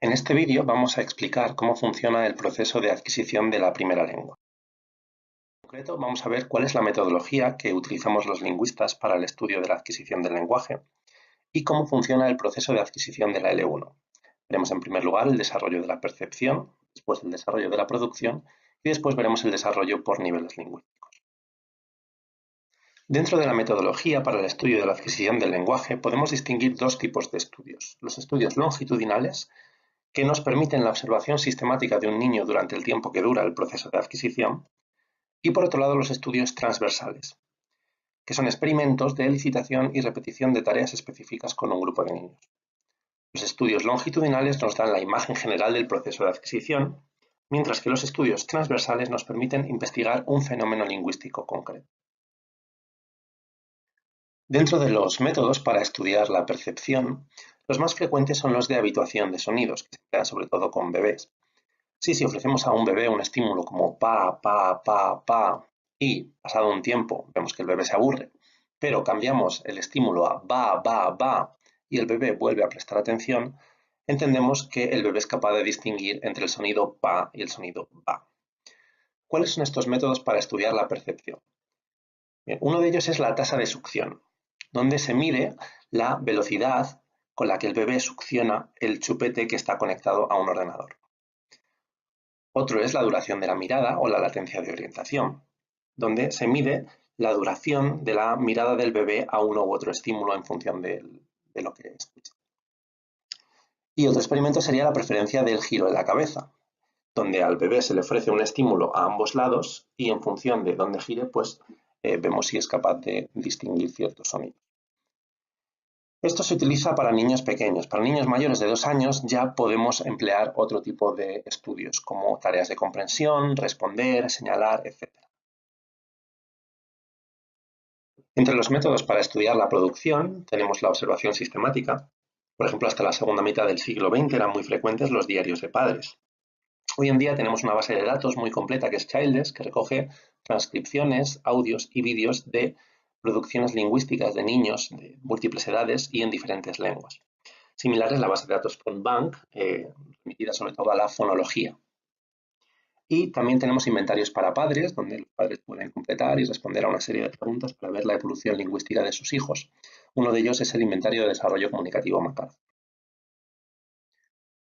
En este vídeo vamos a explicar cómo funciona el proceso de adquisición de la primera lengua. En concreto, vamos a ver cuál es la metodología que utilizamos los lingüistas para el estudio de la adquisición del lenguaje y cómo funciona el proceso de adquisición de la L1. Veremos en primer lugar el desarrollo de la percepción, después el desarrollo de la producción y después veremos el desarrollo por niveles lingüísticos. Dentro de la metodología para el estudio de la adquisición del lenguaje podemos distinguir dos tipos de estudios. Los estudios longitudinales, que nos permiten la observación sistemática de un niño durante el tiempo que dura el proceso de adquisición, y por otro lado los estudios transversales, que son experimentos de elicitación y repetición de tareas específicas con un grupo de niños. Los estudios longitudinales nos dan la imagen general del proceso de adquisición, mientras que los estudios transversales nos permiten investigar un fenómeno lingüístico concreto. Dentro de los métodos para estudiar la percepción, los más frecuentes son los de habituación de sonidos, que se emplean sobre todo con bebés. Si ofrecemos a un bebé un estímulo como pa, pa, pa, pa, y pasado un tiempo vemos que el bebé se aburre, pero cambiamos el estímulo a ba, ba, ba, y el bebé vuelve a prestar atención, entendemos que el bebé es capaz de distinguir entre el sonido pa y el sonido ba. ¿Cuáles son estos métodos para estudiar la percepción? Bien, uno de ellos es la tasa de succión, donde se mide la velocidad con la que el bebé succiona el chupete que está conectado a un ordenador. Otro es la duración de la mirada o la latencia de orientación, donde se mide la duración de la mirada del bebé a uno u otro estímulo en función de lo que escucha. Y otro experimento sería la preferencia del giro de la cabeza, donde al bebé se le ofrece un estímulo a ambos lados y en función de dónde gire, pues vemos si es capaz de distinguir ciertos sonidos. Esto se utiliza para niños pequeños. Para niños mayores de 2 años ya podemos emplear otro tipo de estudios, como tareas de comprensión, responder, señalar, etc. Entre los métodos para estudiar la producción tenemos la observación sistemática. Por ejemplo, hasta la segunda mitad del siglo XX eran muy frecuentes los diarios de padres. Hoy en día tenemos una base de datos muy completa que es Childress, que recoge transcripciones, audios y vídeos de producciones lingüísticas de niños de múltiples edades y en diferentes lenguas. Similar es la base de datos Fontbank, remitida sobre todo a la fonología. Y también tenemos inventarios para padres, donde los padres pueden completar y responder a una serie de preguntas para ver la evolución lingüística de sus hijos. Uno de ellos es el inventario de desarrollo comunicativo MacArthur.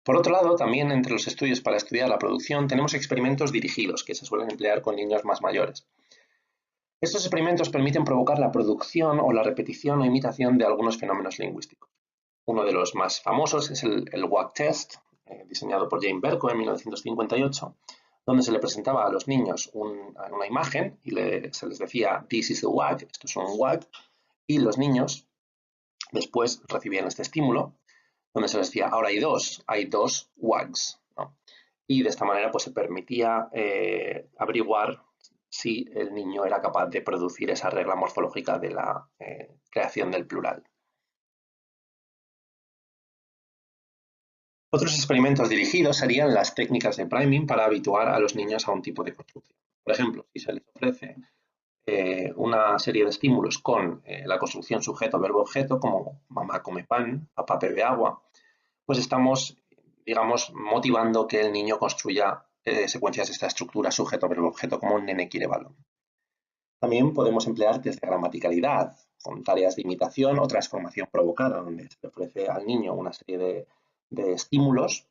Por otro lado, también entre los estudios para estudiar la producción tenemos experimentos dirigidos, que se suelen emplear con niños más mayores. Estos experimentos permiten provocar la producción o la repetición o imitación de algunos fenómenos lingüísticos. Uno de los más famosos es el WAG test, diseñado por Jane Berko en 1958, donde se le presentaba a los niños una imagen y se les decía "This is a WAG", esto es un WAG, y los niños después recibían este estímulo, donde se les decía "ahora hay dos WAGs", ¿no? Y de esta manera pues, se permitía averiguar si el niño era capaz de producir esa regla morfológica de la creación del plural. Otros experimentos dirigidos serían las técnicas de priming para habituar a los niños a un tipo de construcción. Por ejemplo, si se les ofrece una serie de estímulos con la construcción sujeto-verbo-objeto, como mamá come pan, papá bebe agua, pues estamos, digamos, motivando que el niño construya secuencias de esta estructura sujeto-verbo-objeto, como un nene quiere balón. También podemos emplear test de gramaticalidad, con tareas de imitación o transformación provocada, donde se le ofrece al niño una serie de estímulos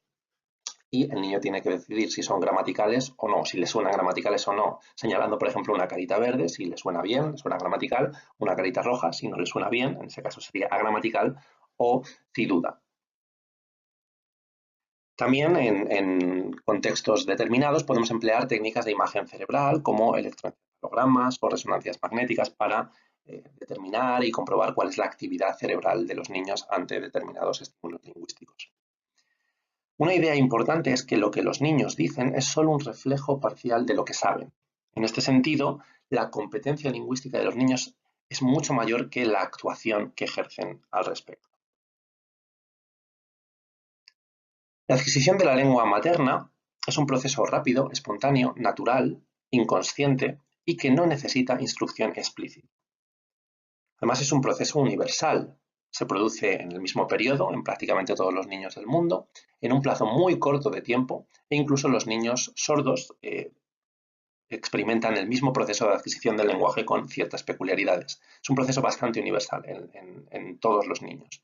y el niño tiene que decidir si son gramaticales o no, si le suenan gramaticales o no, señalando, por ejemplo, una carita verde si le suena bien, le suena gramatical, una carita roja si no le suena bien, en ese caso sería agramatical, o si duda. También en contextos determinados podemos emplear técnicas de imagen cerebral como electroencefalogramas o resonancias magnéticas para determinar y comprobar cuál es la actividad cerebral de los niños ante determinados estímulos lingüísticos. Una idea importante es que lo que los niños dicen es solo un reflejo parcial de lo que saben. En este sentido, la competencia lingüística de los niños es mucho mayor que la actuación que ejercen al respecto. La adquisición de la lengua materna es un proceso rápido, espontáneo, natural, inconsciente y que no necesita instrucción explícita. Además, es un proceso universal, se produce en el mismo periodo en prácticamente todos los niños del mundo, en un plazo muy corto de tiempo, e incluso los niños sordos experimentan el mismo proceso de adquisición del lenguaje con ciertas peculiaridades. Es un proceso bastante universal en todos los niños.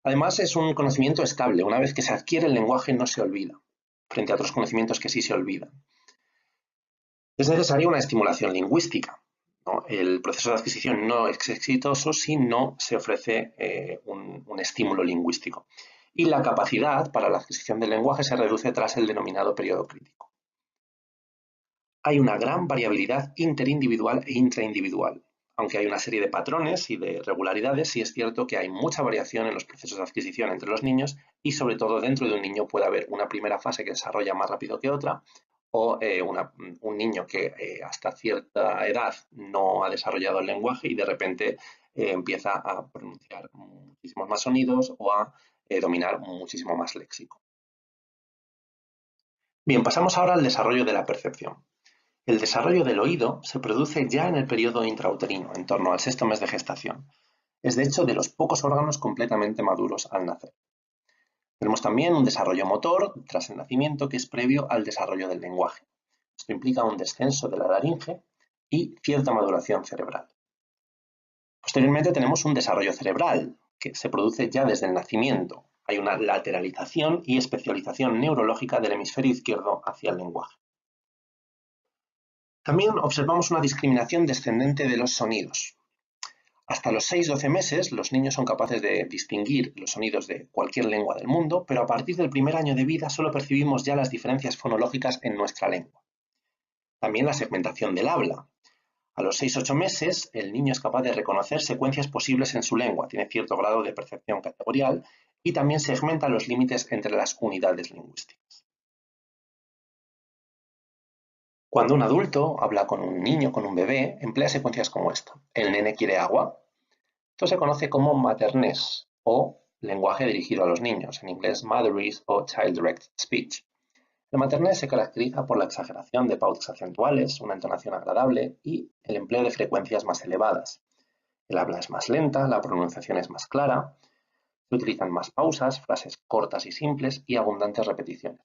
Además, es un conocimiento estable. Una vez que se adquiere el lenguaje no se olvida, frente a otros conocimientos que sí se olvidan. Es necesaria una estimulación lingüística, ¿no? El proceso de adquisición no es exitoso si no se ofrece un estímulo lingüístico. Y la capacidad para la adquisición del lenguaje se reduce tras el denominado periodo crítico. Hay una gran variabilidad interindividual e intraindividual. Aunque hay una serie de patrones y de regularidades, sí es cierto que hay mucha variación en los procesos de adquisición entre los niños y sobre todo dentro de un niño puede haber una primera fase que desarrolla más rápido que otra o un niño que hasta cierta edad no ha desarrollado el lenguaje y de repente empieza a pronunciar muchísimos más sonidos o a dominar muchísimo más léxico. Bien, pasamos ahora al desarrollo de la percepción. El desarrollo del oído se produce ya en el periodo intrauterino, en torno al sexto mes de gestación. Es de hecho de los pocos órganos completamente maduros al nacer. Tenemos también un desarrollo motor tras el nacimiento que es previo al desarrollo del lenguaje. Esto implica un descenso de la laringe y cierta maduración cerebral. Posteriormente tenemos un desarrollo cerebral que se produce ya desde el nacimiento. Hay una lateralización y especialización neurológica del hemisferio izquierdo hacia el lenguaje. También observamos una discriminación descendente de los sonidos. Hasta los 6-12 meses, los niños son capaces de distinguir los sonidos de cualquier lengua del mundo, pero a partir del primer año de vida solo percibimos ya las diferencias fonológicas en nuestra lengua. También la segmentación del habla. A los 6-8 meses, el niño es capaz de reconocer secuencias posibles en su lengua, tiene cierto grado de percepción categorial y también segmenta los límites entre las unidades lingüísticas. Cuando un adulto habla con un niño, con un bebé, emplea secuencias como esta. El nene quiere agua. Esto se conoce como maternés o lenguaje dirigido a los niños, en inglés motherese o child-directed speech. El maternés se caracteriza por la exageración de pautas acentuales, una entonación agradable y el empleo de frecuencias más elevadas. El habla es más lenta, la pronunciación es más clara, se utilizan más pausas, frases cortas y simples y abundantes repeticiones.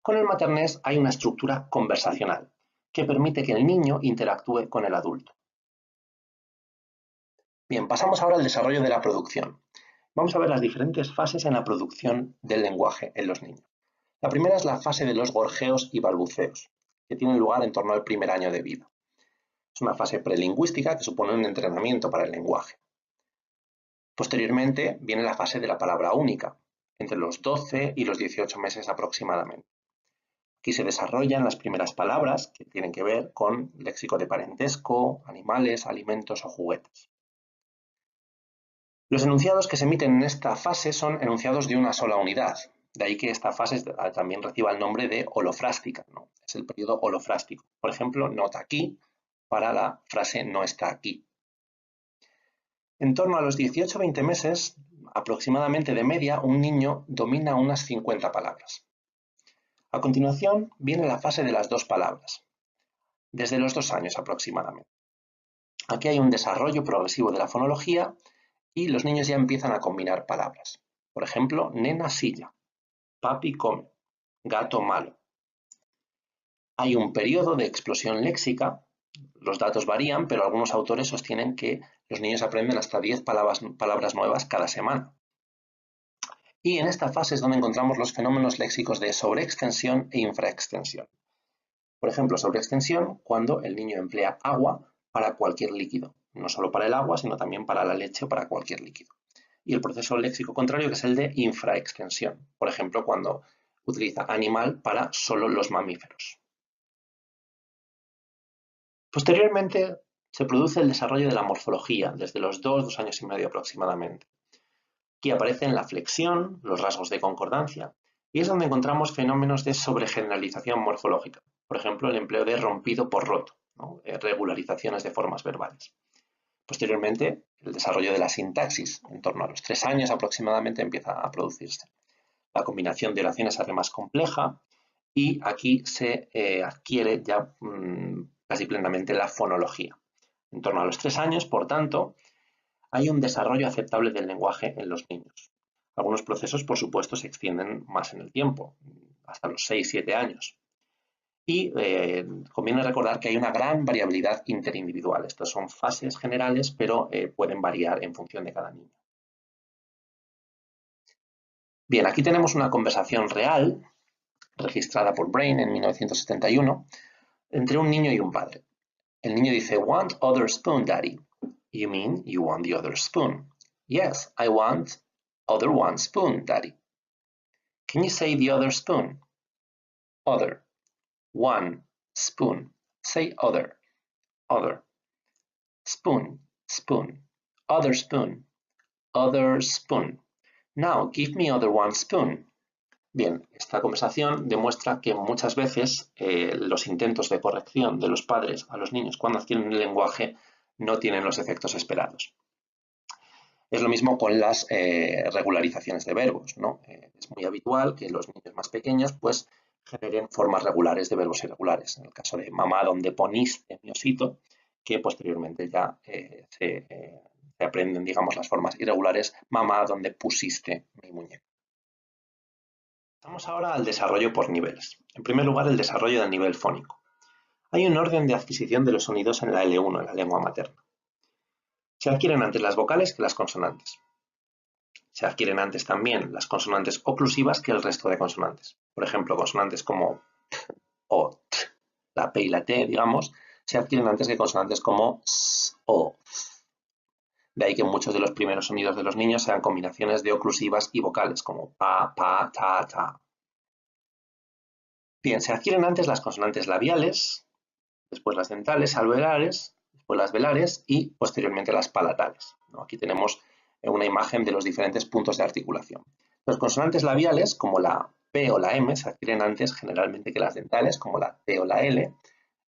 Con el maternés hay una estructura conversacional que permite que el niño interactúe con el adulto. Bien, pasamos ahora al desarrollo de la producción. Vamos a ver las diferentes fases en la producción del lenguaje en los niños. La primera es la fase de los gorjeos y balbuceos, que tiene lugar en torno al primer año de vida. Es una fase prelingüística que supone un entrenamiento para el lenguaje. Posteriormente viene la fase de la palabra única, entre los 12 y los 18 meses aproximadamente. Aquí se desarrollan las primeras palabras que tienen que ver con léxico de parentesco, animales, alimentos o juguetes. Los enunciados que se emiten en esta fase son enunciados de una sola unidad, de ahí que esta fase también reciba el nombre de holofrástica, ¿no? Es el periodo holofrástico. Por ejemplo, nota aquí para la frase no está aquí. En torno a los 18-20 meses, aproximadamente de media, un niño domina unas 50 palabras. A continuación viene la fase de las dos palabras, desde los 2 años aproximadamente. Aquí hay un desarrollo progresivo de la fonología y los niños ya empiezan a combinar palabras. Por ejemplo, nena silla, papi come, gato malo. Hay un periodo de explosión léxica, los datos varían, pero algunos autores sostienen que los niños aprenden hasta 10 palabras nuevas cada semana. Y en esta fase es donde encontramos los fenómenos léxicos de sobreextensión e infraextensión. Por ejemplo, sobreextensión cuando el niño emplea agua para cualquier líquido, no solo para el agua, sino también para la leche o para cualquier líquido. Y el proceso léxico contrario que es el de infraextensión, por ejemplo, cuando utiliza animal para solo los mamíferos. Posteriormente se produce el desarrollo de la morfología, desde los 2 años y medio aproximadamente. Aquí aparecen la flexión, los rasgos de concordancia, y es donde encontramos fenómenos de sobregeneralización morfológica, por ejemplo, el empleo de rompido por roto, ¿no? Regularizaciones de formas verbales. Posteriormente, el desarrollo de la sintaxis, en torno a los 3 años aproximadamente, empieza a producirse. La combinación de oraciones se hace más compleja y aquí se adquiere ya casi plenamente la fonología. En torno a los 3 años, por tanto, hay un desarrollo aceptable del lenguaje en los niños. Algunos procesos, por supuesto, se extienden más en el tiempo, hasta los 6-7 años. Y conviene recordar que hay una gran variabilidad interindividual. Estas son fases generales, pero pueden variar en función de cada niño. Bien, aquí tenemos una conversación real, registrada por Brain en 1971, entre un niño y un padre. El niño dice, "Want other spoon, Daddy?" You mean you want the other spoon? Yes, I want other one spoon, Daddy. Can you say the other spoon? Other. One spoon. Say other. Other. Spoon. Spoon. Other spoon. Other spoon. Now give me other one spoon. Bien, esta conversación demuestra que muchas veces los intentos de corrección de los padres a los niños cuando adquieren el lenguaje no tienen los efectos esperados. Es lo mismo con las regularizaciones de verbos, ¿no? Es muy habitual que los niños más pequeños pues generen formas regulares de verbos irregulares. En el caso de mamá, donde poniste mi osito, que posteriormente ya se aprenden, digamos, las formas irregulares, mamá, donde pusiste mi muñeco. Pasamos ahora al desarrollo por niveles. En primer lugar, el desarrollo del nivel fónico. Hay un orden de adquisición de los sonidos en la L1, en la lengua materna. Se adquieren antes las vocales que las consonantes. Se adquieren antes también las consonantes oclusivas que el resto de consonantes. Por ejemplo, consonantes como t o t, la P y la T, digamos, se adquieren antes que consonantes como s o z. De ahí que muchos de los primeros sonidos de los niños sean combinaciones de oclusivas y vocales, como pa, pa, ta, ta. Bien, se adquieren antes las consonantes labiales, después las dentales, alveolares, después las velares y posteriormente las palatales, ¿no? Aquí tenemos una imagen de los diferentes puntos de articulación. Las consonantes labiales, como la P o la M, se adquieren antes generalmente que las dentales, como la T o la L,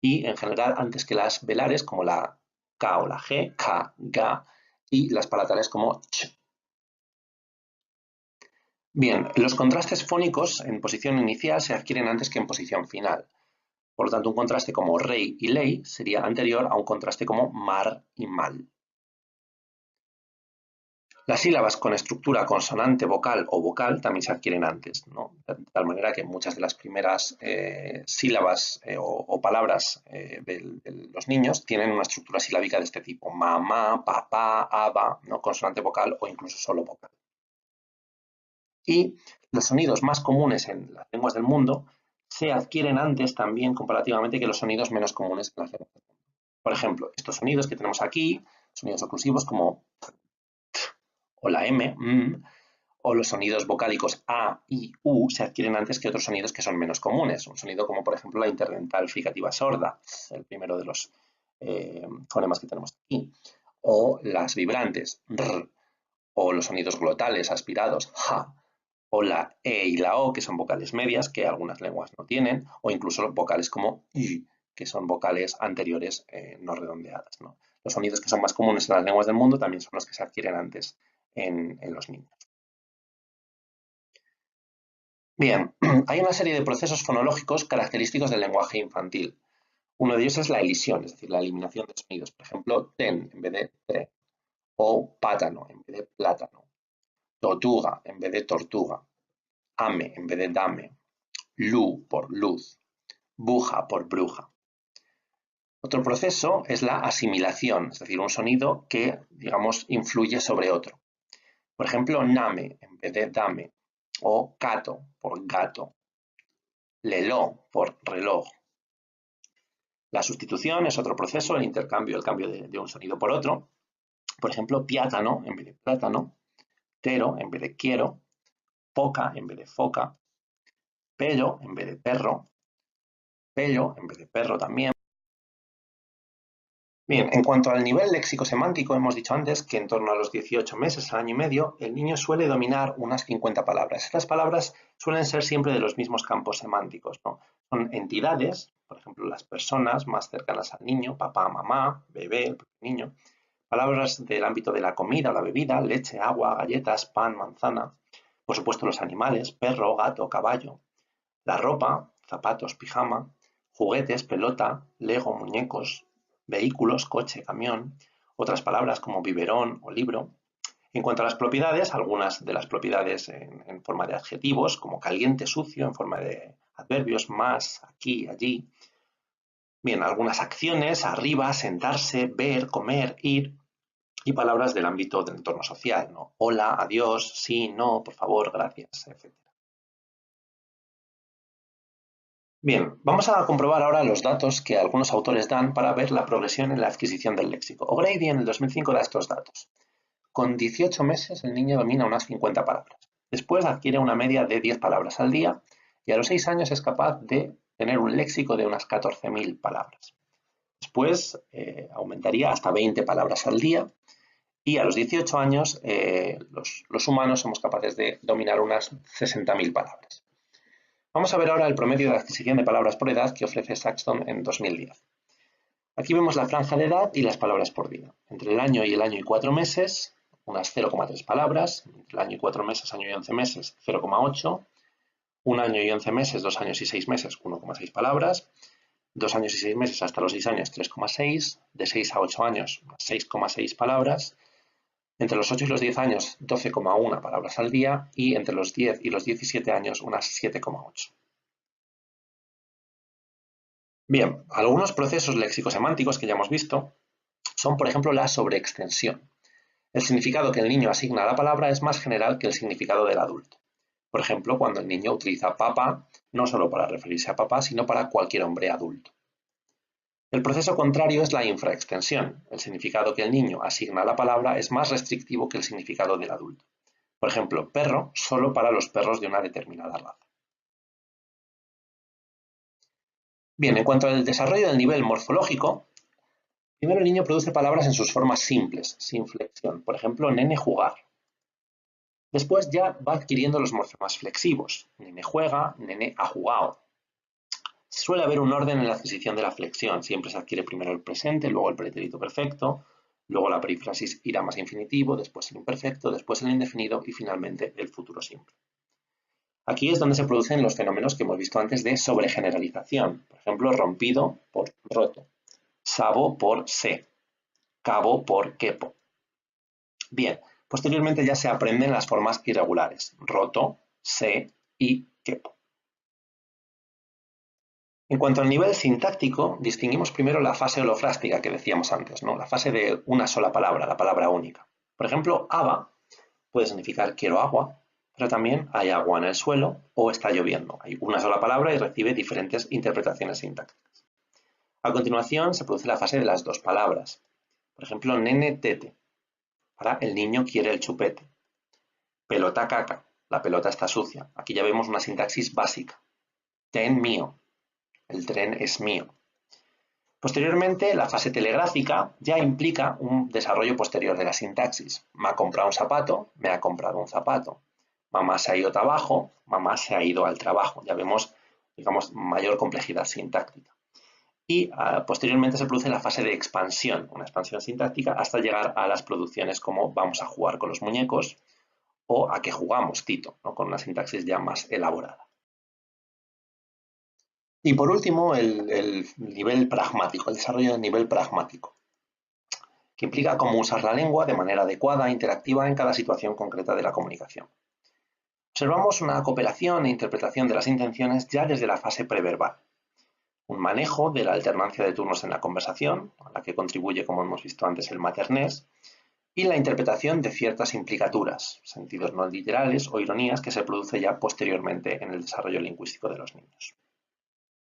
y en general antes que las velares, como la K o la G, K, Ga, y las palatales como Ch. Bien, los contrastes fónicos en posición inicial se adquieren antes que en posición final. Por lo tanto, un contraste como rey y ley sería anterior a un contraste como mar y mal. Las sílabas con estructura consonante vocal o vocal también se adquieren antes, ¿no? De tal manera que muchas de las primeras sílabas o palabras de los niños tienen una estructura silábica de este tipo: mamá, papá, aba, ¿no? Consonante vocal o incluso solo vocal. Y los sonidos más comunes en las lenguas del mundo se adquieren antes también comparativamente que los sonidos menos comunes en las lenguas del mundo. Por ejemplo, estos sonidos que tenemos aquí, sonidos oclusivos como t o la m, o los sonidos vocálicos a, i, u, se adquieren antes que otros sonidos que son menos comunes. Un sonido como, por ejemplo, la interdental fricativa sorda, el primero de los fonemas que tenemos aquí, o las vibrantes, r, o los sonidos glotales aspirados, ja, o la e y la o, que son vocales medias, que algunas lenguas no tienen, o incluso vocales como y, que son vocales anteriores no redondeadas, ¿no? Los sonidos que son más comunes en las lenguas del mundo también son los que se adquieren antes en los niños. Bien, hay una serie de procesos fonológicos característicos del lenguaje infantil. Uno de ellos es la elisión, es decir, la eliminación de sonidos. Por ejemplo, ten en vez de tren, o pátano en vez de plátano, tortuga en vez de tortuga, ame en vez de dame, lu por luz, buja por bruja. Otro proceso es la asimilación, es decir, un sonido que, digamos, influye sobre otro. Por ejemplo, name en vez de dame, o gato por gato, leló por reloj. La sustitución es otro proceso, el intercambio, el cambio de un sonido por otro. Por ejemplo, piátano en vez de plátano, tero en vez de quiero, poca en vez de foca, pello en vez de perro, pello en vez de perro también. Bien, en cuanto al nivel léxico-semántico, hemos dicho antes que en torno a los 18 meses, al año y medio, el niño suele dominar unas 50 palabras. Estas palabras suelen ser siempre de los mismos campos semánticos, ¿no? Son entidades, por ejemplo, las personas más cercanas al niño, papá, mamá, bebé, el propio niño. Palabras del ámbito de la comida, la bebida, leche, agua, galletas, pan, manzana. Por supuesto, los animales, perro, gato, caballo. La ropa, zapatos, pijama. Juguetes, pelota, lego, muñecos. Vehículos, coche, camión, otras palabras como biberón o libro. En cuanto a las propiedades, algunas de las propiedades en forma de adjetivos, como caliente, sucio, en forma de adverbios, más, aquí, allí. Bien, algunas acciones, arriba, sentarse, ver, comer, ir, y palabras del ámbito del entorno social, ¿no? Hola, adiós, sí, no, por favor, gracias, etc. Bien, vamos a comprobar ahora los datos que algunos autores dan para ver la progresión en la adquisición del léxico. O'Grady en el 2005 da estos datos. Con 18 meses el niño domina unas 50 palabras. Después adquiere una media de 10 palabras al día y a los 6 años es capaz de tener un léxico de unas 14.000 palabras. Después aumentaría hasta 20 palabras al día y a los 18 años los humanos somos capaces de dominar unas 60.000 palabras. Vamos a ver ahora el promedio de adquisición de palabras por edad que ofrece Saxton en 2010. Aquí vemos la franja de edad y las palabras por día. Entre el año y 4 meses, unas 0,3 palabras. Entre el año y 4 meses, año y 11 meses, 0,8. Un año y 11 meses, 2 años y 6 meses, 1,6 palabras. 2 años y 6 meses hasta los 6 años, 3,6. De 6 a 8 años, 6,6 palabras. Entre los 8 y los 10 años, 12,1 palabras al día. Y entre los 10 y los 17 años, unas 7,8. Bien, algunos procesos léxico-semánticos que ya hemos visto son, por ejemplo, la sobreextensión. El significado que el niño asigna a la palabra es más general que el significado del adulto. Por ejemplo, cuando el niño utiliza papá, no solo para referirse a papá, sino para cualquier hombre adulto. El proceso contrario es la infraextensión. El significado que el niño asigna a la palabra es más restrictivo que el significado del adulto. Por ejemplo, perro solo para los perros de una determinada raza. Bien, en cuanto al desarrollo del nivel morfológico, primero el niño produce palabras en sus formas simples, sin flexión. Por ejemplo, nene jugar. Después ya va adquiriendo los morfemas flexivos. Nene juega, nene ha jugado. Suele haber un orden en la adquisición de la flexión. Siempre se adquiere primero el presente, luego el pretérito perfecto, luego la perífrasis irá más infinitivo, después el imperfecto, después el indefinido y finalmente el futuro simple. Aquí es donde se producen los fenómenos que hemos visto antes de sobregeneralización. Por ejemplo, rompido por roto, sabo por sé, cabo por quepo. Bien, posteriormente ya se aprenden las formas irregulares, roto, sé y quepo. En cuanto al nivel sintáctico, distinguimos primero la fase holofrástica que decíamos antes, ¿no? La fase de una sola palabra, la palabra única. Por ejemplo, aba puede significar quiero agua, pero también hay agua en el suelo o está lloviendo. Hay una sola palabra y recibe diferentes interpretaciones sintácticas. A continuación se produce la fase de las dos palabras. Por ejemplo, nene tete, para el niño quiere el chupete. Pelota caca, la pelota está sucia. Aquí ya vemos una sintaxis básica. Ten mío, el tren es mío. Posteriormente, la fase telegráfica ya implica un desarrollo posterior de la sintaxis. Me ha comprado un zapato, me ha comprado un zapato. Mamá se ha ido a trabajo, mamá se ha ido al trabajo. Ya vemos, digamos, mayor complejidad sintáctica. Y posteriormente se produce la fase de expansión, una expansión sintáctica, hasta llegar a las producciones como vamos a jugar con los muñecos o a qué jugamos, Tito, ¿no? Con una sintaxis ya más elaborada. Y por último, el nivel pragmático, el desarrollo del nivel pragmático, que implica cómo usar la lengua de manera adecuada e interactiva en cada situación concreta de la comunicación. Observamos una cooperación e interpretación de las intenciones ya desde la fase preverbal, un manejo de la alternancia de turnos en la conversación, a la que contribuye, como hemos visto antes, el maternés, y la interpretación de ciertas implicaturas, sentidos no literales o ironías que se produce ya posteriormente en el desarrollo lingüístico de los niños.